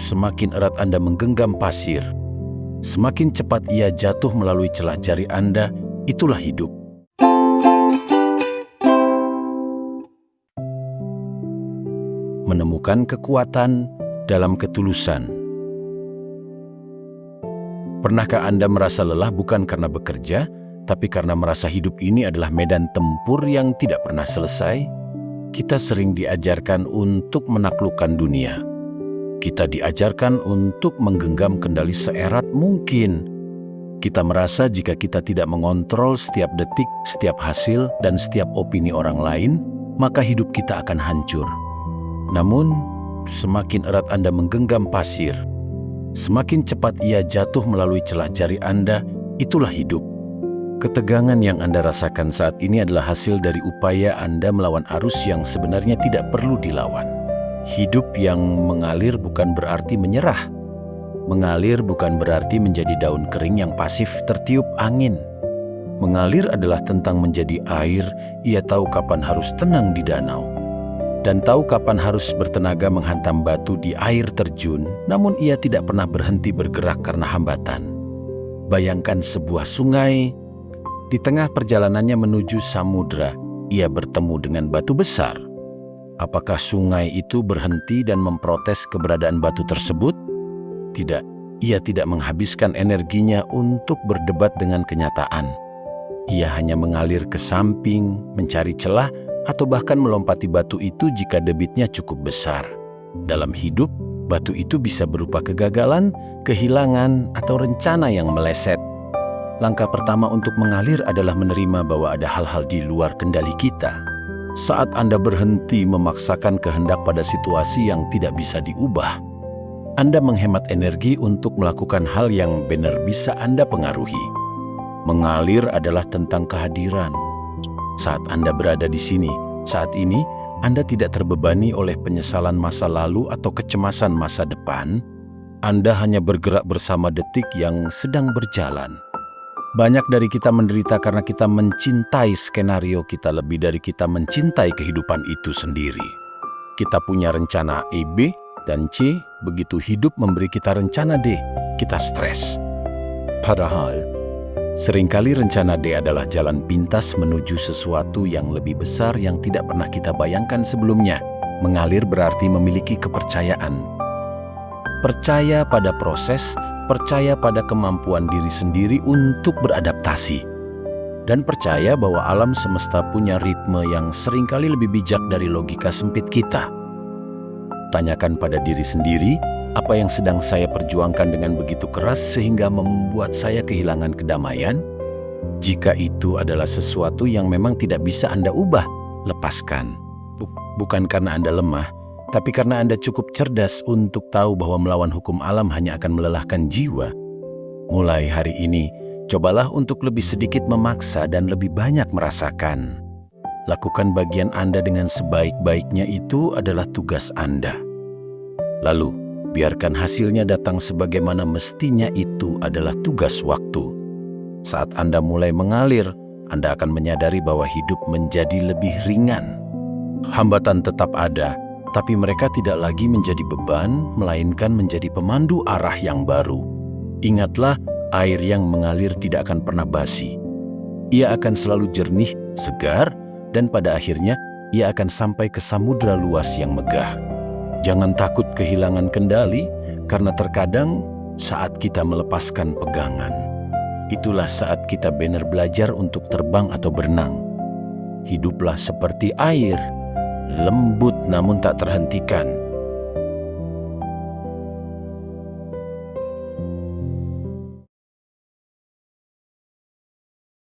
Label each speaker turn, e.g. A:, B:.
A: semakin erat Anda menggenggam pasir, semakin cepat ia jatuh melalui celah jari Anda. Itulah hidup. Menemukan kekuatan dalam ketulusan. Pernahkah Anda merasa lelah bukan karena bekerja, tapi karena merasa hidup ini adalah medan tempur yang tidak pernah selesai? Kita sering diajarkan untuk menaklukkan dunia. Kita diajarkan untuk menggenggam kendali seerat mungkin. Kita merasa jika kita tidak mengontrol setiap detik, setiap hasil, dan setiap opini orang lain, maka hidup kita akan hancur. Namun, semakin erat Anda menggenggam pasir, semakin cepat ia jatuh melalui celah jari Anda. Itulah hidup. Ketegangan yang Anda rasakan saat ini adalah hasil dari upaya Anda melawan arus yang sebenarnya tidak perlu dilawan. Hidup yang mengalir bukan berarti menyerah. Mengalir bukan berarti menjadi daun kering yang pasif tertiup angin. Mengalir adalah tentang menjadi air. Ia tahu kapan harus tenang di danau, dan tahu kapan harus bertenaga menghantam batu di air terjun, namun ia tidak pernah berhenti bergerak karena hambatan. Bayangkan sebuah sungai. Di tengah perjalanannya menuju samudra, ia bertemu dengan batu besar. Apakah sungai itu berhenti dan memprotes keberadaan batu tersebut? Tidak, ia tidak menghabiskan energinya untuk berdebat dengan kenyataan. Ia hanya mengalir ke samping, mencari celah, atau bahkan melompati batu itu jika debitnya cukup besar. Dalam hidup, batu itu bisa berupa kegagalan, kehilangan, atau rencana yang meleset. Langkah pertama untuk mengalir adalah menerima bahwa ada hal-hal di luar kendali kita. Saat Anda berhenti memaksakan kehendak pada situasi yang tidak bisa diubah, Anda menghemat energi untuk melakukan hal yang benar bisa Anda pengaruhi. Mengalir adalah tentang kehadiran. Saat Anda berada di sini, saat ini, Anda tidak terbebani oleh penyesalan masa lalu atau kecemasan masa depan. Anda hanya bergerak bersama detik yang sedang berjalan. Banyak dari kita menderita karena kita mencintai skenario kita lebih dari kita mencintai kehidupan itu sendiri. Kita punya rencana A, B, dan C. Begitu hidup memberi kita rencana D, kita stres. Padahal, seringkali rencana D adalah jalan pintas menuju sesuatu yang lebih besar yang tidak pernah kita bayangkan sebelumnya. Mengalir berarti memiliki kepercayaan. Percaya pada proses, percaya pada kemampuan diri sendiri untuk beradaptasi. Dan percaya bahwa alam semesta punya ritme yang seringkali lebih bijak dari logika sempit kita. Tanyakan pada diri sendiri, apa yang sedang saya perjuangkan dengan begitu keras sehingga membuat saya kehilangan kedamaian? Jika itu adalah sesuatu yang memang tidak bisa Anda ubah, lepaskan. Bukan karena Anda lemah, tapi karena Anda cukup cerdas untuk tahu bahwa melawan hukum alam hanya akan melelahkan jiwa. Mulai hari ini, cobalah untuk lebih sedikit memaksa dan lebih banyak merasakan. Lakukan bagian Anda dengan sebaik-baiknya, itu adalah tugas Anda. Lalu, biarkan hasilnya datang sebagaimana mestinya, itu adalah tugas waktu. Saat Anda mulai mengalir, Anda akan menyadari bahwa hidup menjadi lebih ringan. Hambatan tetap ada, tapi mereka tidak lagi menjadi beban, melainkan menjadi pemandu arah yang baru. Ingatlah, air yang mengalir tidak akan pernah basi. Ia akan selalu jernih, segar, dan pada akhirnya ia akan sampai ke samudra luas yang megah. Jangan takut kehilangan kendali, karena terkadang saat kita melepaskan pegangan, itulah saat kita benar belajar untuk terbang atau berenang. Hiduplah seperti air, lembut namun tak terhentikan.